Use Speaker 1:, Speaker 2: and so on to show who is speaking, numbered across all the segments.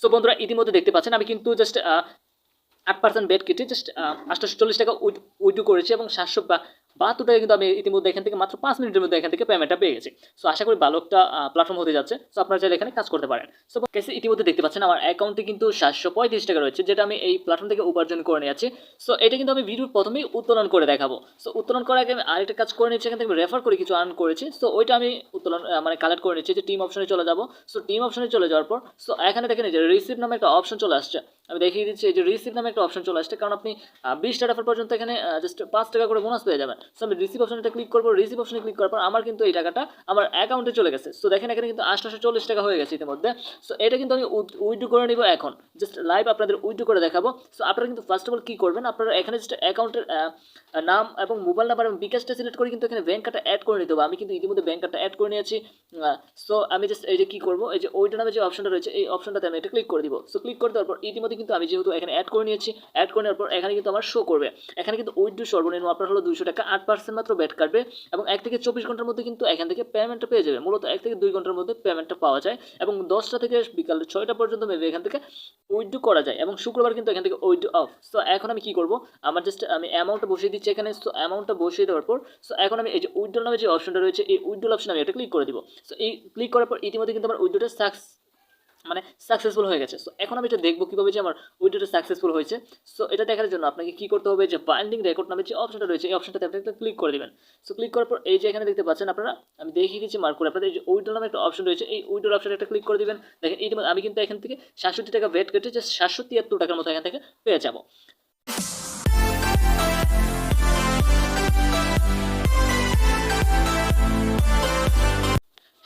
Speaker 1: So বন্ধুরা ইতিমধ্যে দেখতে পাচ্ছেন আমি কিন্তু জাস্ট 8% বেড কেটে জাস্ট 840 টাকা উইথড্র করেছি এবং 772 টাকা কিন্তু আমি ইতিমধ্যে এখান থেকে মাত্র 5 মিনিটের মধ্যে এখান থেকে পেমেন্টটা পেয়ে গেছি। সো আশা করি ভালো একটা প্ল্যাটফর্ম হতে যাচ্ছে। সো আপনারা চাইলে এখানে কাজ করতে পারেন। সো কেসে ইতিমধ্যে দেখতে পাচ্ছেন আমার অ্যাকাউন্টে কিন্তু 735 টাকা রয়েছে, যেটা আমি এই প্ল্যাটফর্ম থেকে উপার্জন করে নিয়েছি। সো এটা কিন্তু আমি ভিডিওর প্রথমেই উত্তোলন করে দেখাবো। সো উত্তোলন করার আগে আমি আরেকটা কাজ করে নিচ্ছি, এখান থেকে রেফার করে কিছু আর্ন করেছি। সো ওইটা আমি উত্তোলন মানে কালেক্ট করে নিচ্ছি, যে টিম অপশনে চলে যাব। সো টিম অপশনে চলে যাওয়ার পর সো এখানে দেখেন যে রিসিভ নামে একটা অপশন চলে আসছে। আমি দেখিয়ে দিচ্ছি এই যে রিসিভ নামে একটা অপশন চলে আসছে, কারণ আপনি 20টা রেফার পর্যন্ত এখানে জাস্ট 5 টাকা করে বোনাস পেয়ে যাবেন। সো আমি রিসিভ অপশনটা ক্লিক করবো। রিসিভ অপশনে ক্লিক করার পর আমার কিন্তু এই টাকাটা আমার অ্যাকাউন্টে চলে গেছে। সো দেখেন এখানে কিন্তু 840 টাকা হয়ে গেছে ইতিমধ্যে। সো এটা কিন্তু আমি উইথড্র করে নিব এখন, জাস্ট লাইভ আপনাদের উইথড্র করে দেখাবো। সো আপনারা কিন্তু ফার্স্ট অফ অল কী করবেন, আপনারা এখানে জাস্ট অ্যাকাউন্টের নাম এবং মোবাইল নাম্বার এবং বিকাশটা সিলেক্ট করে কিন্তু এখানে ব্যাংক কার্ডটা অ্যাড করে নিতে হবে। আমি কিন্তু ইতিমধ্যে ব্যাংক কার্ডটা অ্যাড করে নিয়েছি। সো আমি জাস্ট এই যে কী করবো, এই যে ওইটা নামে যে অপশনটা রয়েছে এই অপশনটাতে আমি এটা ক্লিক করে দিব। সো ক্লিক করে দেওয়ার পর ইতিমধ্যে কিন্তু আমি যেহেতু এখানে অ্যাড করে নিয়েছি, অ্যাড করে নেওয়ার পর এখানে কিন্তু আমার শো করবে। এখানে কিন্তু উইথড্র সর্বনিম্ন আপনার হলো 200 টাকা, 8% মাত্র ব্যাট কাটবে এবং 1 থেকে 24 ঘন্টার মধ্যে কিন্তু এখান থেকে পেমেন্টটা পেয়ে যাবে। মূলত 1 থেকে 2 ঘন্টার মধ্যে পেমেন্টটা পাওয়া যায় এবং 10টা থেকে বিকাল 6টা পর্যন্ত মেবি এখান থেকে উইথড্র করা যায় এবং শুক্রবার কিন্তু এখান থেকে উইথড্র অফ। সো এখন আমি কি করব, আমার জাস্ট আমি অ্যামাউন্টটা বসিয়ে দিচ্ছি এখানে। সো অ্যামাউন্টটা বসিয়ে দেওয়ার পর সো এখন আমি এই যে উইথড্র নামে যে অপশনটা রয়েছে এই উইথড্র অপশনে আমি এটা ক্লিক করে দিব। সো এই ক্লিক করার পর ইতিমধ্যে কিন্তু আমার উইথড্রটা সাকসেসফুল হয়ে গেছে। সো এখন আমি এটা দেখবো কীভাবে যে আমার উইথড্রটা সাকসেসফুল হয়েছে। সো এটা দেখার জন্য আপনাকে কী করতে হবে, যে বাইন্ডিং রেকর্ড নামে যে অপশনটা রয়েছে এই অপশনটাতে আপনি একটা ক্লিক করে দেবেন। সো ক্লিক করার পর এই যে এখানে দেখতে পাচ্ছেন আপনারা, আমি দেখিয়ে দিচ্ছি মার্ক করে, আপনাদের এই যে উইথড্র নামে একটা অপশন রয়েছে এই উইথড্র অপশনে একটা ক্লিক করে দেবেন। দেখেন ইতিমধ্যে আমি কিন্তু এখান থেকে 67 টাকা ভেট কেটে জাস্ট 773 টাকার মতো এখান থেকে পেয়ে যাবো।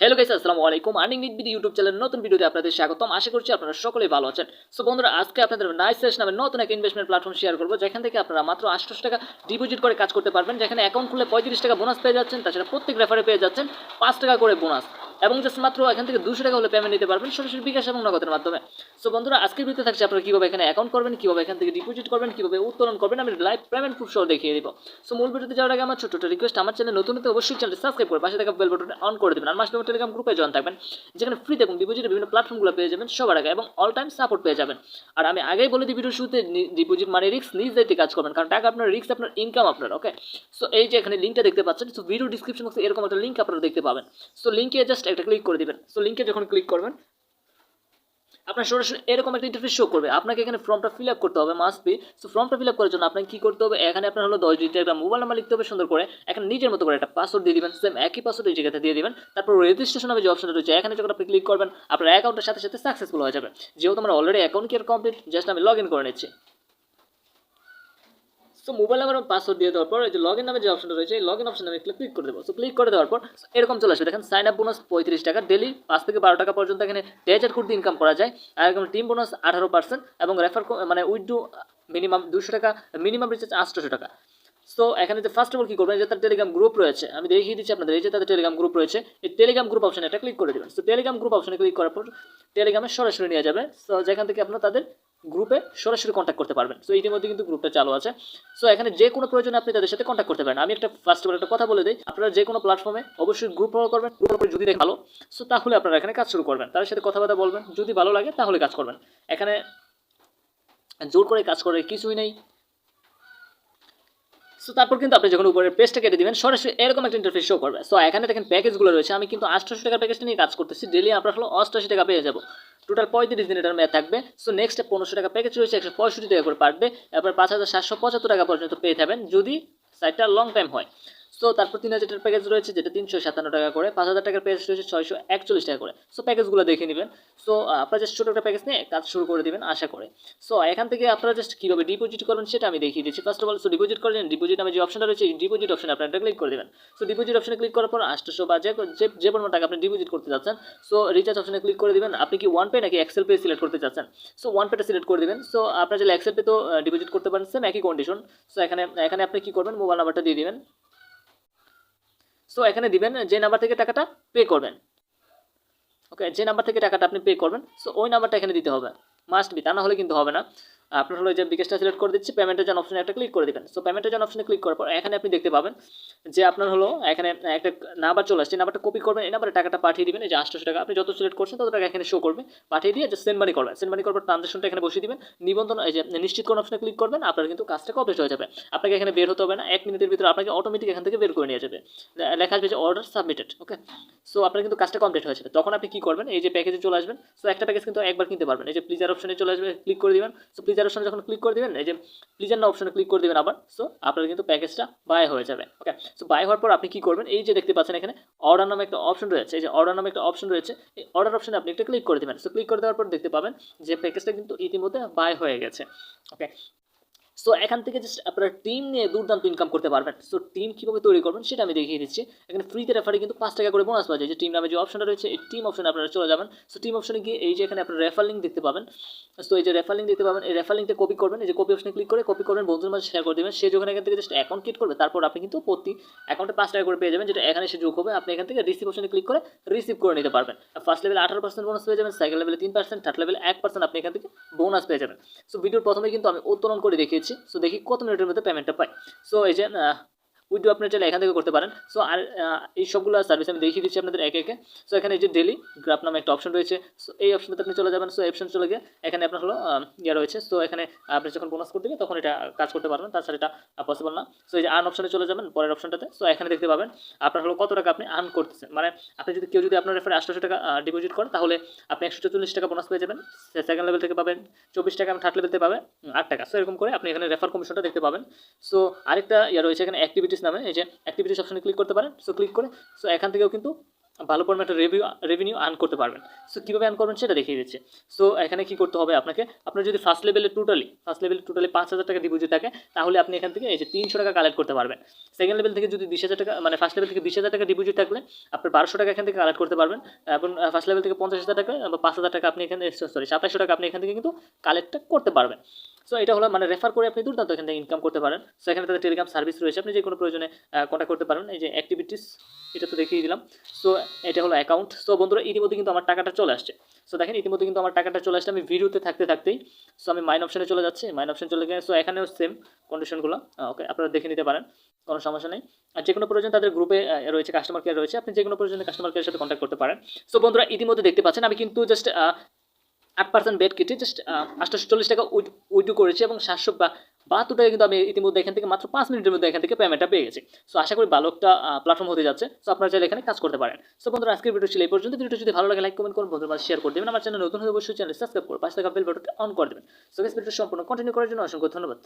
Speaker 1: হ্যালো গাইস, আসসালামু আলাইকুম। আর্নিং উইথ বিডি ইউটিউব চ্যানেলের নতুন ভিডিওতে আপনাদের স্বাগতম। আশা করছি আপনারা সকলেই ভালো আছেন। সো বন্ধুরা, আজকে আপনাদের নাইস সেশ নামে নতুন একটা ইনভেস্টমেন্ট প্ল্যাটফর্ম শেয়ার করবো, যেখান থেকে আপনারা মাত্র 800 টাকা ডিপোজিট করে কাজ করতে পারবেন, যেখানে অ্যাকাউন্ট খুলে 35 টাকা বোনাস পেয়ে যাচ্ছেন। তাছাড়া প্রত্যেক রেফারে পেয়ে যাচ্ছেন 5 টাকা করে বোনাস এবং জাস্ট মাত্র এখান থেকে 200 টাকা হলে পেমেন্ট নিতে পারবেন সরাসরি বিকাশ এবং নগদের মাধ্যমে। সো বন্ধুরা, আজকের ভিডিওতে থাকছে আপনারা কীভাবে এখানে অ্যাকাউন্ট করবেন, কীভাবে এখান থেকে ডিপোজিট করবেন, কীভাবে উত্তোলন করবেন, আমি লাইভ পেমেন্ট প্রুফ সহ দেখিয়ে দিব। সো মূল ভিডিওতে যাওয়ার আগে আমার ছোট্ট রিকোয়েস্ট, আমার চ্যানেল নতুন হতে অবশ্যই চ্যানেলটি সাবস্ক্রাইব করে পাশে থাকা বেল বাটনটা অন করে দেবেন আর মাসে টেলিগ্রাম গ্রুপে জয়েন থাকবেন, যেখানে ফ্রিতে এবং ডিপোজিটের বিভিন্ন প্ল্যাটফর্মগুলো পেয়ে যাবেন সবার আগে এবং অল টাইম সাপোর্ট পেয়ে যাবেন। আর আমি আগেই বলে দিই ভিডিওর শুরুতে, ডিপোজিট মানে রিস্ক, নিজ দায়িত্বে কাজ করবেন, কারণ টাকা আপনার রিস্ক, আপনার ইনকাম আপনার। ওকে, সো এই যে এখানে লিঙ্কটা দেখতে পাচ্ছেন, সো ভিডিও ডিসক্রিপশন বক্সে এরকম একটা লিঙ্ক আপনারা দেখতে পাবেন। সো লিঙ্কে জাস্ট একটা ক্লিক করে দিবেন। সো লিঙ্কে যখন ক্লিক করবেন আপনার সরাসরি এরকম একটা ইন্টারফেস শো করবে। আপনাকে এখানে ফর্মটা ফিল আপ করতে হবে, মাস্ট বি। সো ফর্মটা ফিল আপ করার জন্য আপনাকে কী করতে হবে, এখানে আপনার হলো 10 ডিজিটের একটা মোবাইল নাম্বার লিখতে হবে সুন্দর করে, এখানে নিজের মতো করে একটা পাসওয়ার্ড দিয়ে দিবেন, সেম একই পাসওয়ার্ড এই জায়গাতে দিয়ে দিবেন। তারপর রেজিস্ট্রেশন হবে যে অপশনটা রয়েছে, এখানে যখন আপনি ক্লিক করবেন আপনার অ্যাকাউন্টের সাথে সাথে সাকসেসফুল হয়ে যাবে। যেহেতু আমার already account care complete, just আমি লগ ইন করে নিচ্ছি। সো মোবাইল নাম্বার এবং পাসওয়ার্ড দিয়ে দেওয়ার পর এই যে লগ ইন নামে যে অপশনটা রয়েছে এই লগ ইন অপশনে আমি ক্লিক করে দেবো। সো ক্লিক করে দেওয়ার পর এরকম চলে আসবে, দেখেন সাইন আপ বোনাস 35 টাকা, ডেলি 5 থেকে 12 টাকা পর্যন্ত এখানে ডেজার কোড দিয়ে ইনকাম করা যায়। আর এরকম টিম বোনাস 18% এবং রেফার মানে উইথড্রো মিনিমাম 200 টাকা, মিনিমাম রিচার্জ 800 টাকা। সো এখানে যে ফার্স্ট অফ অল কী করবেন, যে তার টেলিগ্রাম গ্রুপ রয়েছে, আমি দেখিয়ে দিচ্ছি আপনাদের, এই যে তাদের টেলিগ্রাম গ্রুপ রয়েছে, এই টেলিগ্রাম গ্রুপ অপশনে এটা ক্লিক করে দেবেন। সো টেলিগ্রাম গ্রুপ অপশনে ক্লিক করার পর টেলিগ্রামে সরাসরি নিয়ে যাবে। সো যেখান থেকে আপনারা তাদের গ্রুপে সরাসরি কন্ট্যাক্ট করতে পারবেন। সো ইতিমধ্যে কিন্তু গ্রুপটা চালু আছে। সো এখানে যে কোনো প্রয়োজনে আপনি তাদের সাথে কন্ট্যাক্ট করতে পারেন। আমি একটা ফার্স্ট অফ অল একটা কথা বলে দিই, আপনারা যে কোনো প্ল্যাটফর্মে অবশ্যই গ্রুপ ফলো করবেন। গ্রুপ করে যদি দেখে ভালো, সো তাহলে আপনারা এখানে কাজ শুরু করবেন, তাদের সাথে কথাবার্তা বলবেন, যদি ভালো লাগে তাহলে কাজ করবেন। এখানে জোর করে কাজ করার কিছুই নেই। সো তারপর কিন্তু আপনি যখন উপরের পেজটা কেটে দিবেন সরাসরি এরকম একটা ইন্টারফেস শো করবে। সো এখানে দেখেন প্যাকেজগুলো রয়েছে, আমি কিন্তু 800 টাকার প্যাকেজটা নিয়ে কাজ করতেছি, ডেলি আপনার হলো 88 টাকা পেয়ে যাবো। টোটাল 35 দিন এটার মেয়াদ থাকবে। সো নেক্সট 1500 টাকা প্যাকেজ রয়েছে, 165 টাকা করে পার ডে, তারপর 5775 টাকা পর্যন্ত পেয়ে যাবেন যদি সাইটটা লং টাইম হয়। সো তারপর 3000 টাকার প্যাকেজ রয়েছে, যেটা 357 টাকা করে, 5000 টাকার প্যাকেজ রয়েছে 641 টাকা করে। সো প্যাকেজগুলো দেখে নেবেন। সো আপনারা জাস্ট ছোটো একটা প্যাকেজ নিয়ে কাজ শুরু করে দেবেন আশা করে। সো এখান থেকে আপনারা জাস্ট কীভাবে ডিপোজিট করবেন সেটা আমি দেখিয়ে দিচ্ছি। First of all so deposit করেন, ডিপোজিট নামে যে অপশনটা রয়েছে এই ডিপোজিট অপশনে আপনারা ক্লিক করে দেবেন। সো ডিপোজিট অপশনে ক্লিক করার পর 800 বা যে পরিমাণ টাকা আপনি ডিপোজিট করতে যাচ্ছেন, সো রিচার্জ অপশনে ক্লিক করে দেবেন। আপনি কি ওয়ান পে নাকি এক্সেল পে সিলেক্ট করতে চাচ্ছেন, সো ওয়ান পেটা সিলেক্ট করে দেবেন। সো আপনার যদি এক্সেল পে তো ডিপোজিট করতে পারেন, সেম একই কন্ডিশন। সো এখানে আপনি কী করবেন, মোবাইল নাম্বারটা দিয়ে দিবেন। সো এখানে দিবেন যে নাম্বার থেকে টাকাটা পে করবেন। ওকে, যে নাম্বার থেকে টাকাটা আপনি পে করবেন, সো ওই নাম্বারটা এখানে দিতে হবে, মাস্ট বি, তা না হলে কিন্তু হবে না। আপনার হলো যে বিকাশটা সিলেক্ট করে দিচ্ছি, পেমেন্টের জন্য অপশনে একটা ক্লিক করে দিবেন। সো পেমেন্টের জন্য অপশনে ক্লিক করার পর এখানে আপনি দেখতে পাবেন যে আপনার হলো এখানে একটা নাম্বার চলে আসছে, নাম্বারটা কপি করবেন, এই নাম্বারে টাকাটা পাঠিয়ে দিবেন। এই যে 800 টাকা আপনি যত সিলেক্ট করছেন তত টাকা এখানে শো করবে, পাঠিয়ে দিয়ে যে সেন্ড মানি করবেন। সেন্ড মানি করার পর ট্রানজাকশনটা এখানে বসিয়ে দিবেন, নিবন্ধন এই যে নিশ্চিত কোন অপশনে ক্লিক করবেন, আপনার কিন্তু কাজটা কমপ্লিট হয়ে যাবে। আপনাকে এখানে বের হতে হবে না, 1 মিনিটের ভিতরে আপনাকে অটোমেটিক এখান থেকে বের করে নিয়ে যাবে, লেখা আসবে যে অর্ডার সাবমিটেড। ওকে, সো আপনার কিন্তু কাজটা কমপ্লিট হয়ে যাবে। তখন আপনি কি করবেন, এই যে প্যাকেজে চলে আসবেন। সো একটা প্যাকেজ কিন্তু একবার কিনতে পারবেন, এই যে প্লিজার অপশনে চলে আসবে, ক্লিক করে দিবেন। সো প্লিজার অপশনে যখন ক্লিক করে দিবেন, এই যে প্লিজার না অপশনে ক্লিক করে দিবেন আবার। সো আপনার কিন্তু প্যাকেজটা বাই হয়ে যাবে। ওকে, সো বাই হওয়ার পর আপনি কি করবেন, এই যে দেখতে পাচ্ছেন এখানে অর্ডার নামে একটা অপশন রয়েছে, এই যে অর্ডার নামে একটা অপশন রয়েছে, এই অর্ডার অপশনে আপনি একটা ক্লিক করে দিবেন। সো ক্লিক করে দেওয়ার পর দেখতে পাবেন যে প্যাকেজটা কিন্তু ইতিমধ্যে বাই হয়ে গেছে। ওকে, সো এখান থেকে জাস্ট আপনারা টিম নিয়ে দুর্দান্ত ইনকাম করতে পারবেন। সো টিম কীভাবে তৈরি করবেন সেটা আমি দেখিয়ে দিচ্ছি। এখানে ফ্রিতে রেফারে কিন্তু 5 টাকা করে বোনাস পাওয়া যায়। যে টিম নামে যে অপশনটা রয়েছে, এই টিম অপশনে আপনারা চলে যাবেন। সো টিম অপশনে গিয়ে এই যে এখানে আপনারা রেফার লিঙ্ক দেখতে পাবেন। সো এই যে রেফার লিঙ্ক দেখতে পাবেন, এই রেফার লিঙ্কটা কপি করবেন, এই যে কপি অপশনে ক্লিক করে কপি করবেন, বন্ধুর মাঝে শেয়ার করে দেবেন। সে যখন এখান থেকে জাস্ট অ্যাকাউন্ট ক্রিয়েট করবে, তারপর আপনি কিন্তু প্রতি অ্যাকাউন্টে 5 টাকা করে পেয়ে যাবেন, যেটা এখানে সে যোগ হবে। আপনি এখান থেকে রিসিভ অপশনে ক্লিক করে রিসিভ করে নিতে পারবেন। ফার্স্ট লেভেলে 18% বোনাস পেয়ে যাবেন, সেকেন্ড লেভেলে 3%, থার্ড লেভেলে 1% আপনি এখান থেকে বোনাস পেয়ে যাবেন। সো ভিডিওর প্রথমে কিন্তু আমি উত্তোলন করে দেখিয়েছি। সো দেখি কত মিনিটের মধ্যে পেমেন্টটা পাই। সো এই যে উইথড্র আপনি চাইলে এখান থেকে করতে পারেন। সো আর এই সবগুলো সার্ভিস আমি দেখিয়ে দিচ্ছি আপনাদের একে একে। সো এখানে এই যে ডেলি গ্রাফ নামে একটা অপশন রয়েছে। সো এই অপশনটাতে আপনি চলে যাবেন। সো অপশন চলে গিয়ে এখানে আপনার হলো ইয়ে রয়েছে। সো এখানে আপনি যখন বোনাস করতে দেবেন তখন এটা কাজ করতে পারবেন, তাছাড়া এটা পসিবল না। সো এই যে আর্ন অপশনে চলে যাবেন, পরের অপশনটাতে। সো এখানে দেখতে পাবেন আপনার হলো কত টাকা আপনি আর্ন করতেছেন। মানে আপনি যদি কেউ যদি আপনার রেফারে 800 টাকা ডিপোজিট করে, তাহলে আপনি 140 টাকা বোনাস পেয়ে যাবেন। সেকেন্ড লেভেল থেকে পাবেন 24 টাকা, থার্ড লেভেল থেকে পাবেন 8 টাকা। সো এরকম করে আপনি এখানে রেফার কমিশনটা দেখতে পাবেন। সো আরেকটা ইয়ে রয়েছে এখানে অ্যাক্টিভিটিস নামে, এই যে অ্যাক্টিভিটিস অপশনে ক্লিক করতে পারেন। সো ক্লিক করে সো এখান থেকেও কিন্তু ভালো পরিমাণে একটা রেভিনিউ আর্ন করতে পারবেন। সো কীভাবে আর্ন করবেন সেটা দেখিয়ে দিচ্ছি। সো এখানে কী করতে হবে আপনাকে, আপনার যদি ফার্স্ট লেভেলে টোটালি 5,000 টাকা ডিপোজিট থাকে, তাহলে আপনি এখান থেকে এই যে 300 টাকা কালেক্ট করতে পারবেন। সেকেন্ড লেভেল থেকে যদি 20,000 টাকা, মানে ফার্স্ট লেভেল থেকে 20,000 টাকা ডিপোজিট থাকলে আপনার 1200 টাকা এখান থেকে কালেক্ট করতে পারবেন। এবং ফার্স্ট লেভেল থেকে 50,000 টাকা বা 5,000 টাকা আপনি এখানে 2700 টাকা আপনি এখান থেকে কিন্তু কালেক্টটা করতে পারবেন। সো এটা হলো মানে রেফার করে আপনি দুর্দান্ত এখান থেকে ইনকাম করতে পারেন। সো এখানে তাদের টেলিগ্রাম সার্ভিস রয়েছে, আপনি যে কোনো প্রয়োজনে কন্ট্যাক্ট করতে পারেন। এই যে অ্যাক্টিভিটিস, এটা তো দেখিয়ে দিলাম। সো এটা হলো অ্যাকাউন্ট। সো বন্ধুরা ইতিমধ্যে কিন্তু আমার টাকাটা চলে আসছে। সো দেখেন ইতিমধ্যে কিন্তু আমার টাকাটা চলে আসছে। আমি ভিডিওতে থাকতেই সো আমি মাইন অপশনে চলে যাচ্ছি, মাইন অপশন চলে গিয়ে সো এখানেও সেম কন্ডিশনগুলো ওকে আপনারা দেখে নিতে পারেন, কোনো সমস্যা নেই। আর যে কোনো প্রয়োজন তাদের গ্রুপে রয়েছে, কাস্টমার কেয়ার রয়েছে, আপনি যে কোনো প্রয়োজনে কাস্টমার কেয়ারের সাথে কন্ট্যাক্ট করতে পারেন। সো বন্ধুরা ইতিমধ্যে দেখতে পাচ্ছেন আমি কিন্তু জাস্ট 8% বেড কেটে জাস্ট 840 টাকা উইথড্র করেছি, এবং 772 টাকা কিন্তু আমি ইতিমধ্যে এখান থেকে মাত্র 5 মিনিটের মধ্যে এখান থেকে পেমেন্টটা পেয়ে গেছি। সো আশা করি ভালো একটা প্ল্যাটফর্ম হতে যাচ্ছে। সো আপনারা চাইলে এখানে কাজ করতে পারেন। সো বন্ধুরা আজকের ভিডিও ছিল এই পর্যন্ত। ভিডিওটি যদি ভালো লাগে লাইক কমেন্ট করুন, বন্ধুদের মাঝে শেয়ার করে দেবেন। আমার চ্যানেল নতুন হলে অবশ্যই চ্যানেল সাবস্ক্রাইব করে পাশে থাকা বেল বাটনটা অন করে দেবেন। সো গাইস ভিডিওটি সম্পূর্ণ কন্টিনিউ করার জন্য অসংখ্য ধন্যবাদ।